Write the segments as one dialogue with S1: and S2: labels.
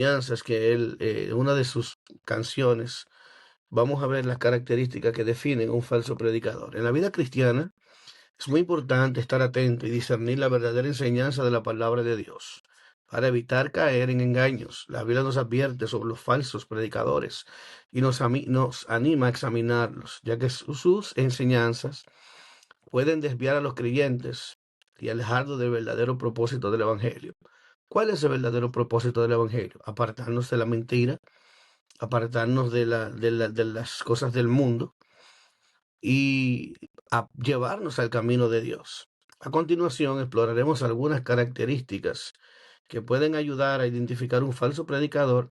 S1: enseñanzas que él, una de sus canciones, vamos a ver las características que definen un falso predicador. En la vida cristiana es muy importante estar atento y discernir la verdadera enseñanza de la palabra de Dios para evitar caer en engaños. La Biblia nos advierte sobre los falsos predicadores y nos anima a examinarlos, ya que sus enseñanzas pueden desviar a los creyentes y alejarlos del verdadero propósito del Evangelio. ¿Cuál es el verdadero propósito del Evangelio? Apartarnos de la mentira, apartarnos de las cosas del mundo y a llevarnos al camino de Dios. A continuación, exploraremos algunas características que pueden ayudar a identificar un falso predicador,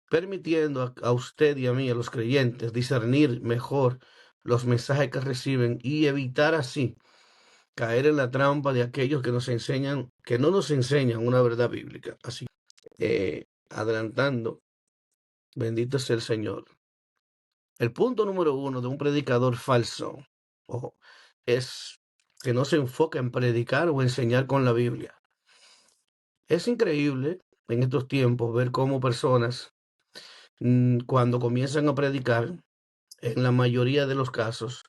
S1: permitiendo a usted y a mí, a los creyentes, discernir mejor los mensajes que reciben y evitar así caer en la trampa de aquellos que nos enseñan, que no nos enseñan una verdad bíblica. Así, adelantando, bendito sea el Señor. El punto número uno de un predicador falso, ojo, es que no se enfoca en predicar o enseñar con la Biblia. Es increíble en estos tiempos ver cómo personas, cuando comienzan a predicar, en la mayoría de los casos,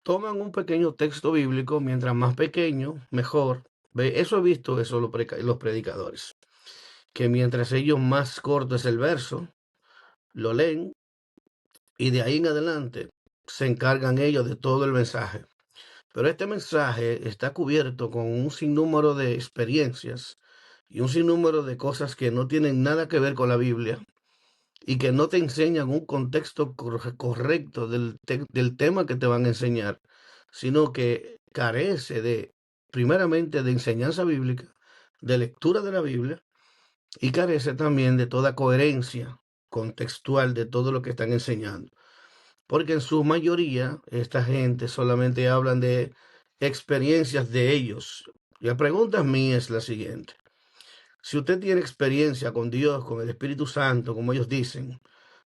S1: toman un pequeño texto bíblico, mientras más pequeño, mejor. Eso he visto, eso los predicadores, que mientras ellos más corto es el verso, lo leen y de ahí en adelante se encargan ellos de todo el mensaje. Pero este mensaje está cubierto con un sinnúmero de experiencias y un sinnúmero de cosas que no tienen nada que ver con la Biblia y que no te enseñan un contexto correcto del tema que te van a enseñar, sino que carece de, primeramente, de enseñanza bíblica, de lectura de la Biblia, y carece también de toda coherencia contextual de todo lo que están enseñando. Porque en su mayoría, esta gente solamente hablan de experiencias de ellos. Y la pregunta mía es la siguiente. Si usted tiene experiencia con Dios, con el Espíritu Santo, como ellos dicen,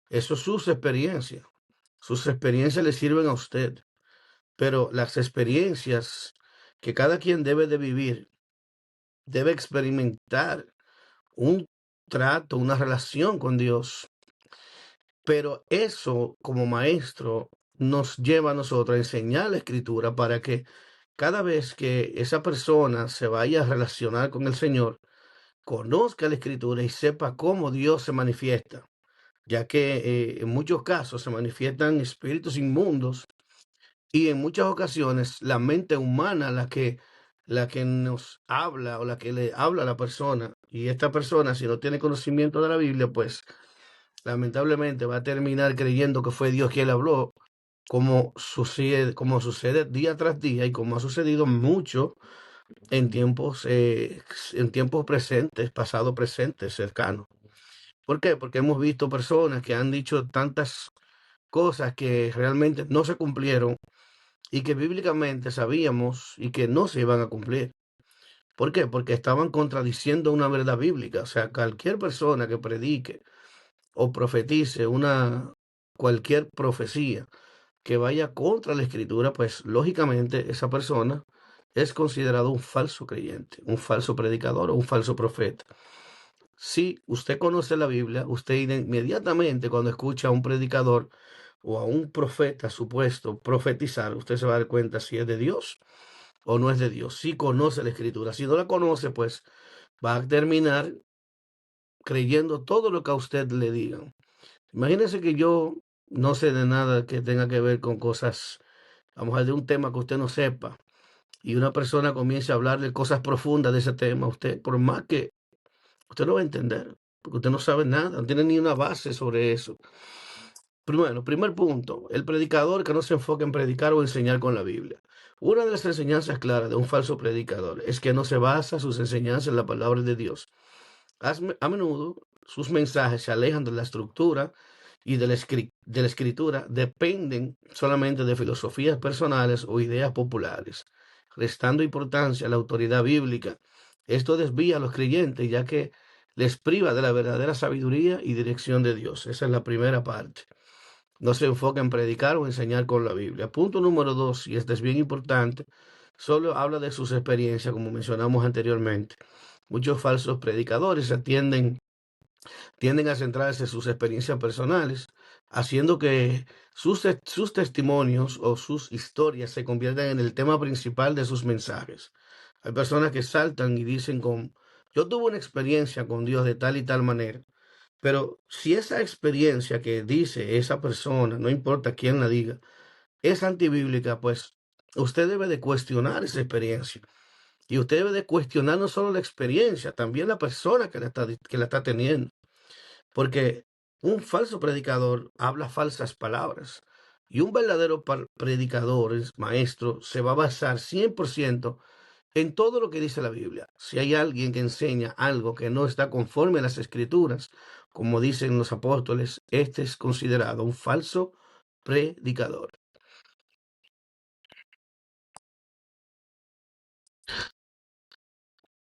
S1: eso es sus experiencias. Sus experiencias le sirven a usted. Pero las experiencias que cada quien debe de vivir, debe experimentar un trato, una relación con Dios. Pero eso, como maestro, nos lleva a nosotros a enseñar la escritura para que cada vez que esa persona se vaya a relacionar con el Señor, conozca la escritura y sepa cómo Dios se manifiesta, ya que en muchos casos se manifiestan espíritus inmundos y en muchas ocasiones la mente humana la que nos habla o la que le habla a la persona. Y esta persona, si no tiene conocimiento de la Biblia, pues lamentablemente va a terminar creyendo que fue Dios quien le habló, como sucede día tras día y como ha sucedido mucho en tiempos presentes, pasado, presentes, cercanos. ¿Por qué? Porque hemos visto personas que han dicho tantas cosas que realmente no se cumplieron y que bíblicamente sabíamos y que no se iban a cumplir. ¿Por qué? Porque estaban contradiciendo una verdad bíblica. O sea, cualquier persona que predique o profetice cualquier profecía que vaya contra la escritura, pues lógicamente esa persona es considerado un falso creyente, un falso predicador o un falso profeta. Si usted conoce la Biblia, usted inmediatamente cuando escucha a un predicador o a un profeta supuesto profetizar, usted se va a dar cuenta si es de Dios o no es de Dios. Si conoce la escritura, si no la conoce, pues va a terminar creyendo todo lo que a usted le digan. Imagínese que yo no sé de nada que tenga que ver con cosas, vamos a ver, de un tema que usted no sepa, y una persona comience a hablar de cosas profundas de ese tema, usted, por más que usted no va a entender, porque usted no sabe nada, no tiene ni una base sobre eso. Primero, primer punto, el predicador que no se enfoca en predicar o enseñar con la Biblia. Una de las enseñanzas claras de un falso predicador es que no se basa sus enseñanzas en la palabra de Dios. A menudo sus mensajes se alejan de la estructura y de la escritura, dependen solamente de filosofías personales o ideas populares, restando importancia a la autoridad bíblica. Esto desvía a los creyentes, ya que les priva de la verdadera sabiduría y dirección de Dios. Esa es la primera parte. No se enfoca en predicar o enseñar con la Biblia. Punto número dos, y este es bien importante, solo habla de sus experiencias, como mencionamos anteriormente. Muchos falsos predicadores atienden tienden a centrarse en sus experiencias personales, haciendo que sus testimonios o sus historias se conviertan en el tema principal de sus mensajes. Hay personas que saltan y dicen yo tuve una experiencia con Dios de tal y tal manera, pero si esa experiencia que dice esa persona, no importa quién la diga, es antibíblica, pues usted debe de cuestionar esa experiencia. Y usted debe de cuestionar no solo la experiencia, también la persona que la está teniendo. Porque un falso predicador habla falsas palabras. Y un verdadero predicador, es maestro, se va a basar 100% en todo lo que dice la Biblia. Si hay alguien que enseña algo que no está conforme a las escrituras, como dicen los apóstoles, este es considerado un falso predicador.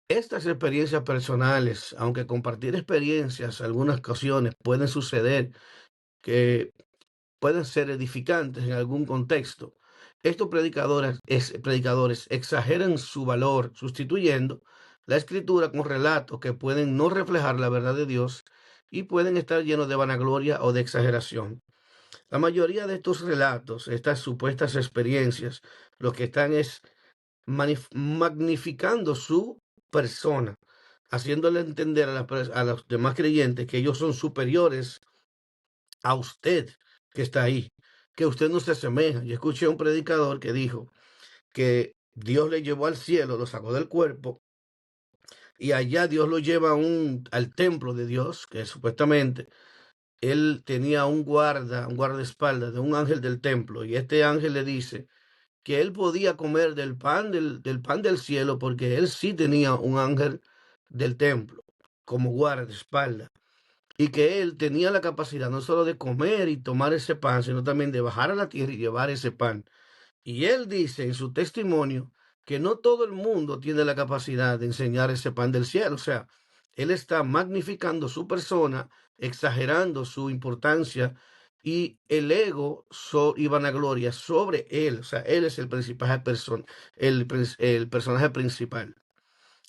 S1: Estas experiencias personales, aunque compartir experiencias, algunas ocasiones pueden suceder que pueden ser edificantes en algún contexto. Estos predicadores exageran su valor, sustituyendo la escritura con relatos que pueden no reflejar la verdad de Dios y pueden estar llenos de vanagloria o de exageración. La mayoría de estos relatos, estas supuestas experiencias, lo que están es magnificando su persona, haciéndole entender a los demás creyentes que ellos son superiores a usted que está ahí, que usted no se asemeja. Yo escuché a un predicador que dijo que Dios le llevó al cielo, lo sacó del cuerpo, y allá Dios lo lleva al templo de Dios, que supuestamente él tenía un guardaespaldas de un ángel del templo, y este ángel le dice que él podía comer del pan del cielo porque él sí tenía un ángel del templo como guardaespaldas y que él tenía la capacidad no solo de comer y tomar ese pan, sino también de bajar a la tierra y llevar ese pan. Y él dice en su testimonio que no todo el mundo tiene la capacidad de enseñar ese pan del cielo. O sea, él está magnificando su persona, exagerando su importancia y el ego y vanagloria sobre él. O sea, él es el principal el personaje principal.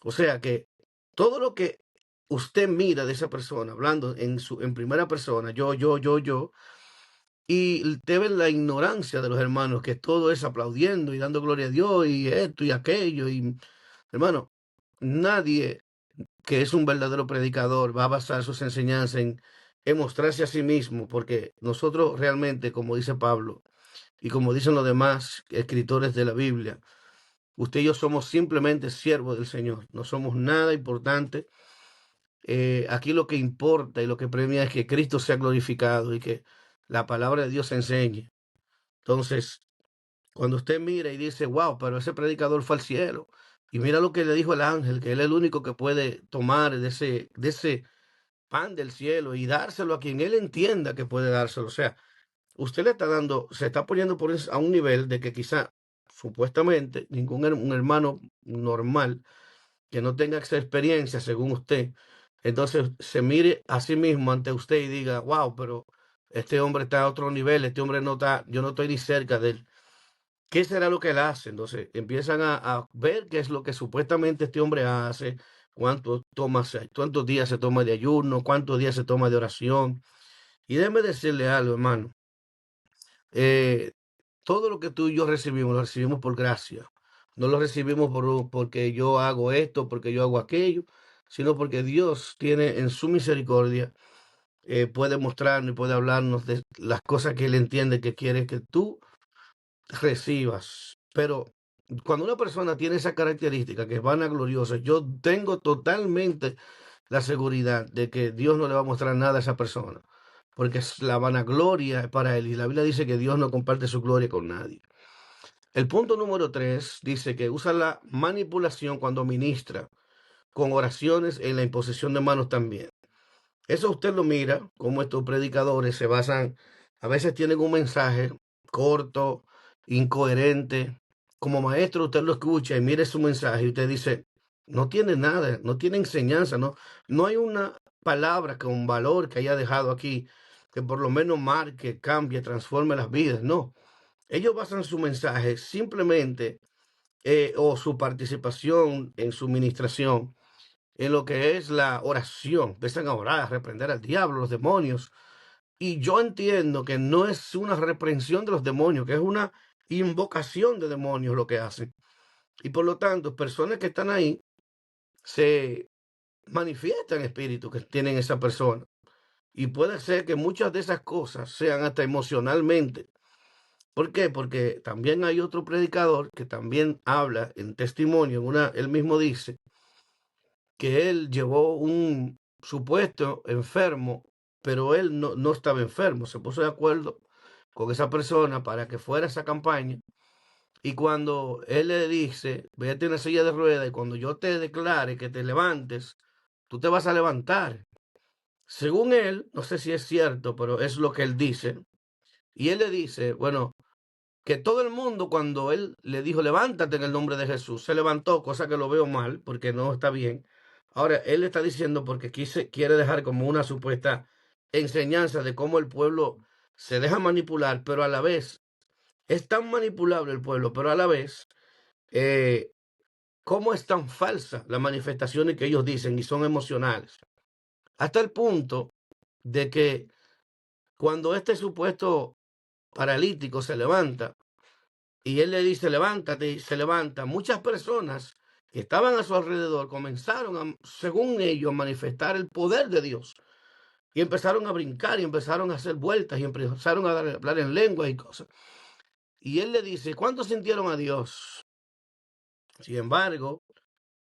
S1: O sea que todo lo que usted mira de esa persona, hablando en primera persona, yo, y te ven la ignorancia de los hermanos, que todo es aplaudiendo y dando gloria a Dios y esto y aquello. Y hermano, nadie que es un verdadero predicador va a basar sus enseñanzas en mostrarse a sí mismo, porque nosotros realmente, como dice Pablo y como dicen los demás escritores de la Biblia, usted y yo somos simplemente siervos del Señor, no somos nada importante. Aquí lo que importa y lo que premia es que Cristo sea glorificado y que la palabra de Dios se enseñe. Entonces, cuando usted mira y dice, wow, pero ese predicador fue al cielo, y mira lo que le dijo el ángel, que él es el único que puede tomar de ese pan del cielo y dárselo a quien él entienda que puede dárselo. O sea, usted le está dando, se está poniendo a un nivel de que quizá, supuestamente, un hermano normal que no tenga esa experiencia, según usted, entonces se mire a sí mismo ante usted y diga, wow, pero este hombre está a otro nivel, este hombre no está, yo no estoy ni cerca de él. ¿Qué será lo que él hace? Entonces empiezan a ver qué es lo que supuestamente este hombre hace, cuántos días se toma de ayuno, cuántos días se toma de oración. Y déjeme decirle algo, hermano. eh, Todo lo que tú y yo recibimos, lo recibimos por gracia. No lo recibimos porque yo hago esto, porque yo hago aquello, sino porque Dios tiene en su misericordia, puede mostrarnos y puede hablarnos de las cosas que Él entiende que quiere que tú recibas. Pero cuando una persona tiene esa característica que es vanagloriosa, yo tengo totalmente la seguridad de que Dios no le va a mostrar nada a esa persona, porque es la vanagloria para él. Y la Biblia dice que Dios no comparte su gloria con nadie. El punto número 3 dice que usa la manipulación cuando ministra, con oraciones en la imposición de manos también. Eso usted lo mira, como estos predicadores se basan, a veces tienen un mensaje corto, incoherente. Como maestro usted lo escucha y mire su mensaje y usted dice, no tiene nada, no tiene enseñanza, no hay una palabra con valor que haya dejado aquí, que por lo menos marque, cambie, transforme las vidas. No, ellos basan su mensaje simplemente o su participación en su ministración en lo que es la oración. Empiezan a orar, a reprender al diablo, los demonios. Y yo entiendo que no es una reprensión de los demonios, que es una invocación de demonios lo que hacen. Y por lo tanto, personas que están ahí se manifiestan espíritus que tienen esa persona. Y puede ser que muchas de esas cosas sean hasta emocionalmente. ¿Por qué? Porque también hay otro predicador que también habla en testimonio, él mismo dice que él llevó un supuesto enfermo, pero él no estaba enfermo, se puso de acuerdo con esa persona para que fuera a esa campaña. Y cuando él le dice, vete a una silla de ruedas y cuando yo te declare que te levantes, tú te vas a levantar. Según él, no sé si es cierto, pero es lo que él dice. Y él le dice, bueno, que todo el mundo cuando él le dijo, levántate en el nombre de Jesús, se levantó, cosa que lo veo mal, porque no está bien. Ahora, él está diciendo porque quiere dejar como una supuesta enseñanza de cómo el pueblo se deja manipular, pero a la vez es tan manipulable el pueblo, pero a la vez, eh, cómo es tan falsa las manifestaciones que ellos dicen y son emocionales. Hasta el punto de que cuando este supuesto paralítico se levanta y él le dice, levántate, y se levanta, muchas personas que estaban a su alrededor comenzaron, según ellos, a manifestar el poder de Dios. Y empezaron a brincar y empezaron a hacer vueltas y empezaron a hablar en lengua y cosas. Y él le dice, ¿cuántos sintieron a Dios? Sin embargo,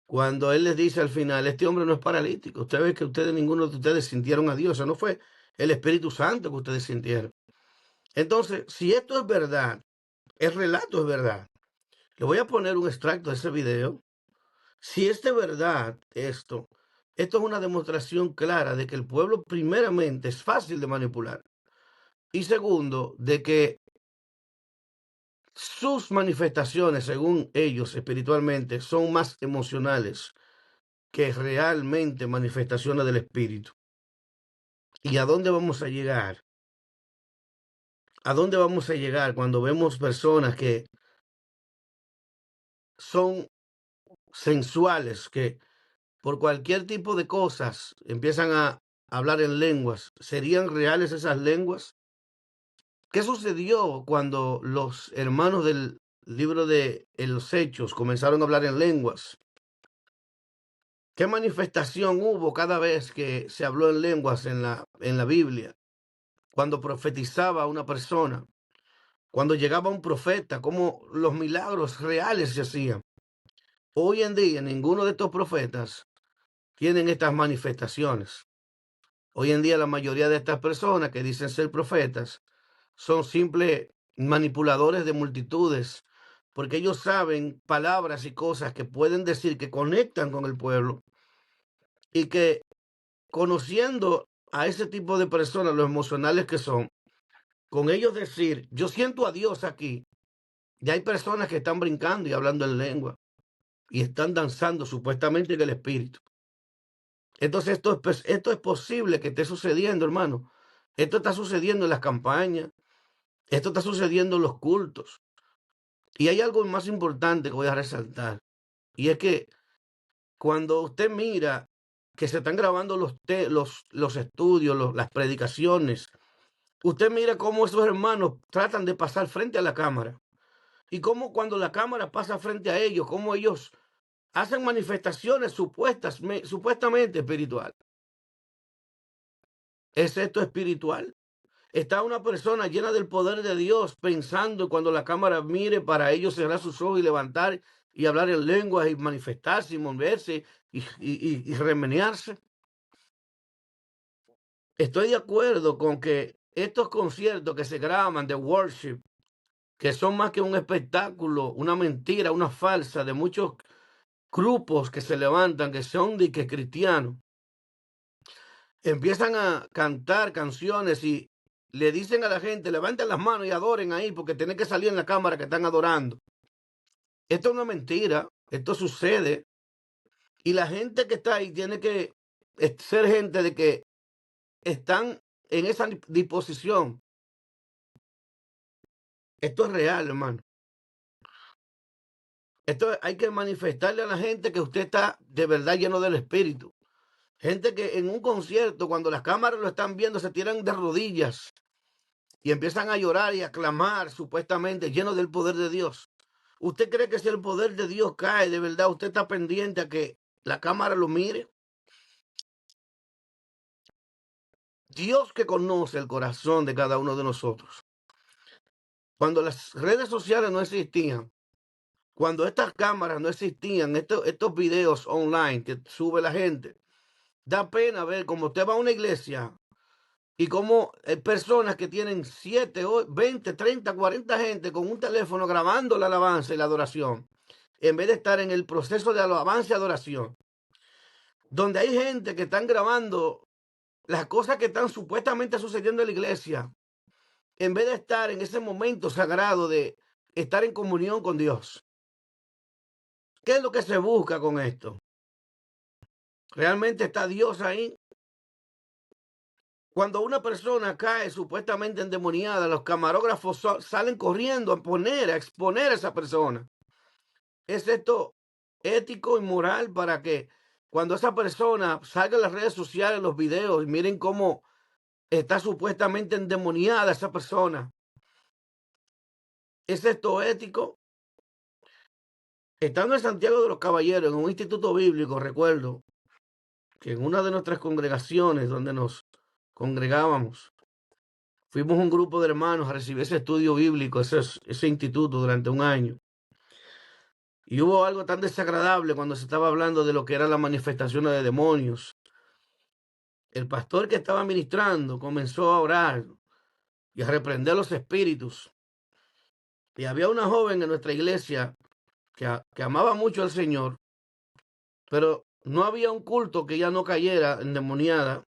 S1: cuando él les dice al final, este hombre no es paralítico, usted ve que ninguno de ustedes sintieron a Dios, o sea, no fue el Espíritu Santo que ustedes sintieron. Entonces, si esto es verdad, el relato es verdad, le voy a poner un extracto de ese video. Si es de verdad esto es una demostración clara de que el pueblo primeramente es fácil de manipular y segundo, de que sus manifestaciones, según ellos espiritualmente, son más emocionales que realmente manifestaciones del espíritu. ¿Y a dónde vamos a llegar? ¿A dónde vamos a llegar cuando vemos personas que son sensuales, que por cualquier tipo de cosas empiezan a hablar en lenguas? ¿Serían reales esas lenguas? ¿Qué sucedió cuando los hermanos del libro de los Hechos comenzaron a hablar en lenguas? ¿Qué manifestación hubo cada vez que se habló en lenguas en la Biblia? Cuando profetizaba una persona, cuando llegaba un profeta, cómo los milagros reales se hacían. Hoy en día ninguno de estos profetas tienen estas manifestaciones. Hoy en día la mayoría de estas personas que dicen ser profetas son simples manipuladores de multitudes, porque ellos saben palabras y cosas que pueden decir que conectan con el pueblo y que conociendo a ese tipo de personas, los emocionales que son, con ellos decir, yo siento a Dios aquí, ya hay personas que están brincando y hablando en lengua y están danzando supuestamente en el espíritu. Entonces esto es posible que esté sucediendo, hermano. Esto está sucediendo en las campañas, esto está sucediendo en los cultos. Y hay algo más importante que voy a resaltar, y es que cuando usted mira que se están grabando los estudios, las predicaciones, usted mira cómo esos hermanos tratan de pasar frente a la cámara y cómo cuando la cámara pasa frente a ellos, cómo ellos hacen manifestaciones supuestamente espiritual. ¿Es esto espiritual? Está una persona llena del poder de Dios pensando cuando la cámara mire para ellos cerrar sus ojos y levantar y hablar en lenguas y manifestarse y moverse y remenearse. Estoy de acuerdo con que estos conciertos que se graban de worship, que son más que un espectáculo, una mentira, una falsa de muchos grupos que se levantan, que son de que cristianos, empiezan a cantar canciones y le dicen a la gente, levanten las manos y adoren ahí porque tienen que salir en la cámara que están adorando. Esto es una mentira, esto sucede y la gente que está ahí tiene que ser gente de que están en esa disposición. Esto es real, hermano. Esto hay que manifestarle a la gente que usted está de verdad lleno del Espíritu. Gente que en un concierto, cuando las cámaras lo están viendo, se tiran de rodillas y empiezan a llorar y a clamar, supuestamente llenos del poder de Dios. ¿Usted cree que si el poder de Dios cae, de verdad usted está pendiente a que la cámara lo mire? Dios que conoce el corazón de cada uno de nosotros. Cuando las redes sociales no existían, cuando estas cámaras no existían, estos videos online que sube la gente, da pena ver cómo usted va a una iglesia y cómo personas que tienen 7, 20, 30, 40 gente con un teléfono grabando la alabanza y la adoración, en vez de estar en el proceso de alabanza y adoración, donde hay gente que están grabando las cosas que están supuestamente sucediendo en la iglesia, en vez de estar en ese momento sagrado de estar en comunión con Dios. ¿Qué es lo que se busca con esto? ¿Realmente está Dios ahí? Cuando una persona cae supuestamente endemoniada, los camarógrafos salen corriendo a exponer a esa persona. ¿Es esto ético y moral para que cuando esa persona salga en las redes sociales, los videos, y miren cómo está supuestamente endemoniada esa persona? ¿Es esto ético? Estando en Santiago de los Caballeros, en un instituto bíblico, recuerdo que en una de nuestras congregaciones donde nos congregábamos, fuimos un grupo de hermanos a recibir ese estudio bíblico, ese instituto durante un año. Y hubo algo tan desagradable cuando se estaba hablando de lo que eran las manifestaciones de demonios. El pastor que estaba ministrando comenzó a orar y a reprender los espíritus. Y había una joven en nuestra iglesia que amaba mucho al Señor, pero no había un culto que ella no cayera endemoniada.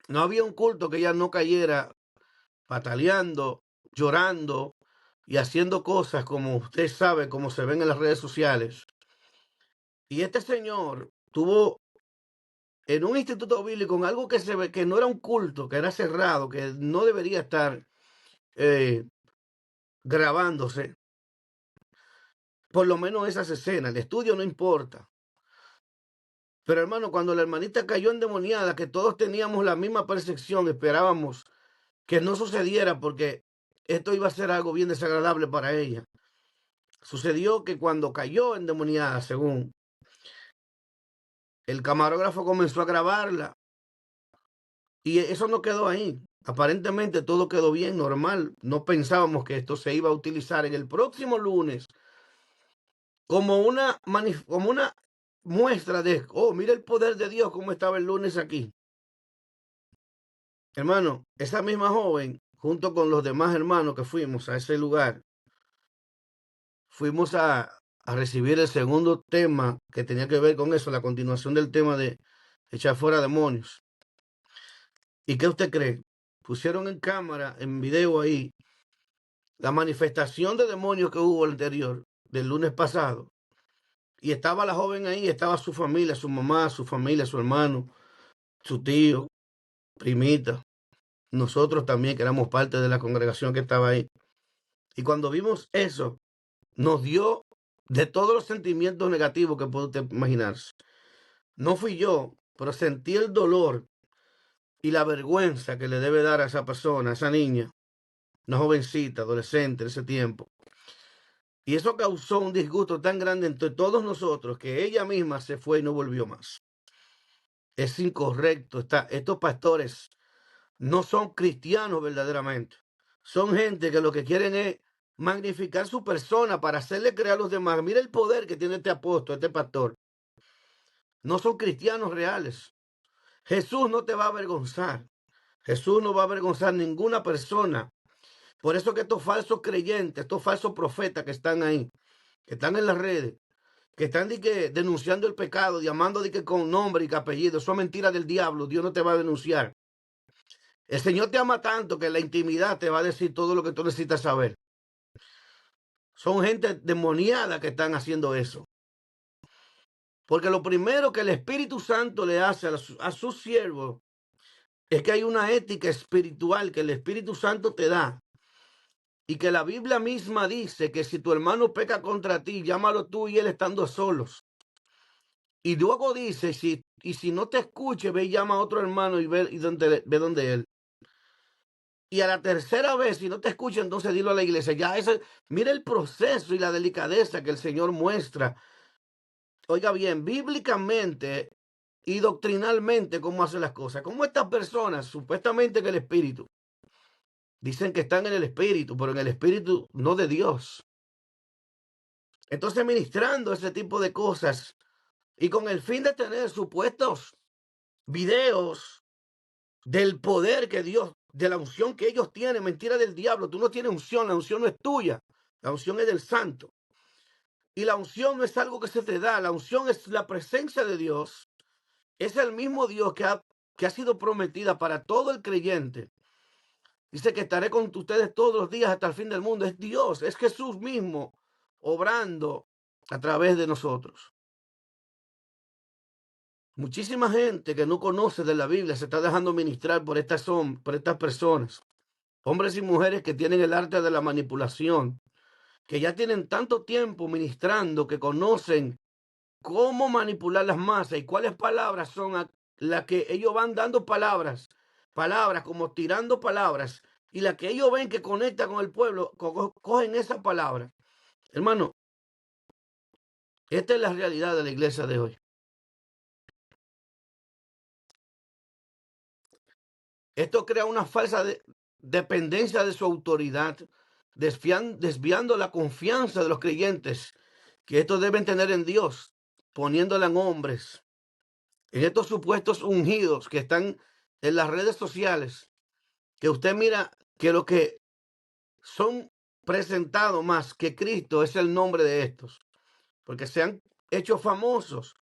S1: No había un culto que ella no cayera pataleando, llorando y haciendo cosas como usted sabe, como se ven en las redes sociales. Y este señor tuvo en un instituto bíblico, en algo que se ve que no era un culto, que era cerrado, que no debería estar eh, grabándose, por lo menos esas escenas. El estudio no importa. Pero hermano, cuando la hermanita cayó endemoniada, que todos teníamos la misma percepción, esperábamos que no sucediera porque esto iba a ser algo bien desagradable para ella. Sucedió que cuando cayó endemoniada, según el camarógrafo comenzó a grabarla, y eso no quedó ahí. Aparentemente todo quedó bien, normal. No pensábamos que esto se iba a utilizar en el próximo lunes como una muestra de, oh, mira el poder de Dios como estaba el lunes aquí. Hermano, esa misma joven, junto con los demás hermanos que fuimos a ese lugar, fuimos a recibir el segundo tema que tenía que ver con eso, la continuación del tema de echar fuera demonios. ¿Y qué usted cree? Pusieron en cámara, en video ahí, la manifestación de demonios que hubo el anterior, del lunes pasado. Y estaba la joven ahí, estaba su familia, su mamá, su familia, su hermano, su tío, primita. Nosotros también, que éramos parte de la congregación que estaba ahí. Y cuando vimos eso, nos dio de todos los sentimientos negativos que puede usted imaginarse. No fui yo, pero sentí el dolor y la vergüenza que le debe dar a esa persona, a esa niña, una jovencita, adolescente en ese tiempo. Y eso causó un disgusto tan grande entre todos nosotros que ella misma se fue y no volvió más. Es incorrecto. Estos pastores no son cristianos verdaderamente. Son gente que lo que quieren es magnificar su persona para hacerle creer a los demás. Mira el poder que tiene este apóstol, este pastor. No son cristianos reales. Jesús no te va a avergonzar. Jesús no va a avergonzar ninguna persona. Por eso que estos falsos creyentes, estos falsos profetas que están ahí, que están en las redes, que están denunciando el pecado, llamando con nombre y apellido, son mentiras del diablo. Dios no te va a denunciar. El Señor te ama tanto que en la intimidad te va a decir todo lo que tú necesitas saber. Son gente demoniada que están haciendo eso. Porque lo primero que el Espíritu Santo le hace a sus siervos es que hay una ética espiritual que el Espíritu Santo te da. y que la Biblia misma dice que si tu hermano peca contra ti, llámalo tú y él estando solos. Y luego dice, si no te escuche, ve y llama a otro hermano y ve donde él. Y a la tercera vez, si no te escucha, entonces dilo a la iglesia. Ya ese, mira el proceso y la delicadeza que el Señor muestra. Oiga bien, bíblicamente y doctrinalmente cómo hace las cosas. Como estas personas, supuestamente en el Espíritu, dicen que están en el Espíritu, pero en el Espíritu no de Dios. Entonces, ministrando ese tipo de cosas y con el fin de tener supuestos videos del poder que Dios, de la unción que ellos tienen, mentira del diablo. Tú no tienes unción, la unción no es tuya, la unción es del santo. Y la unción no es algo que se te da, la unción es la presencia de Dios. Es el mismo Dios que ha sido prometida para todo el creyente. Dice que estaré con ustedes todos los días hasta el fin del mundo. Es Dios, es Jesús mismo obrando a través de nosotros. Muchísima gente que no conoce de la Biblia se está dejando ministrar por estas personas. Hombres y mujeres que tienen el arte de la manipulación, que ya tienen tanto tiempo ministrando, que conocen cómo manipular las masas y cuáles palabras son las que ellos van dando palabras como tirando palabras, y la que ellos ven que conecta con el pueblo, cogen esa palabra. Hermano, esta es la realidad de la iglesia de hoy. Esto crea una falsa dependencia de su autoridad, desviando la confianza de los creyentes que estos deben tener en Dios, poniéndola en hombres, en estos supuestos ungidos que están en las redes sociales, que usted mira que lo que son presentados más que Cristo es el nombre de estos, porque se han hecho famosos.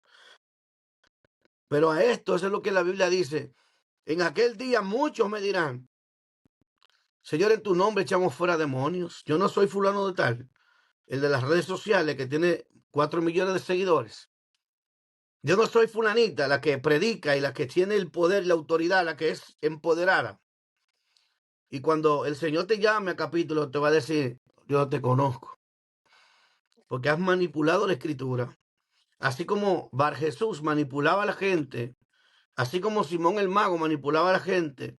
S1: Pero a esto, eso es lo que la Biblia dice. En aquel día muchos me dirán, Señor, en tu nombre echamos fuera demonios. Yo no soy fulano de tal, el de las redes sociales que tiene 4 millones de seguidores. Yo no soy fulanita, la que predica y la que tiene el poder y la autoridad, la que es empoderada. Y cuando el Señor te llame a capítulo, te va a decir, yo no te conozco, porque has manipulado la escritura. Así como Bar Jesús manipulaba a la gente, así como Simón el mago manipulaba a la gente,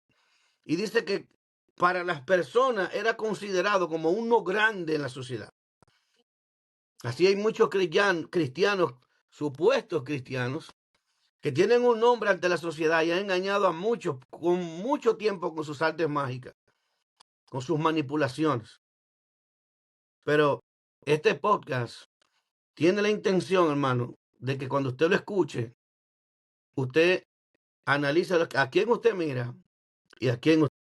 S1: y dice que para las personas era considerado como uno grande en la sociedad. Así hay muchos cristianos, supuestos cristianos, que tienen un nombre ante la sociedad y han engañado a muchos con mucho tiempo con sus artes mágicas, con sus manipulaciones. Pero este podcast tiene la intención, hermano, de que cuando usted lo escuche, usted analice a quién usted mira y a quién usted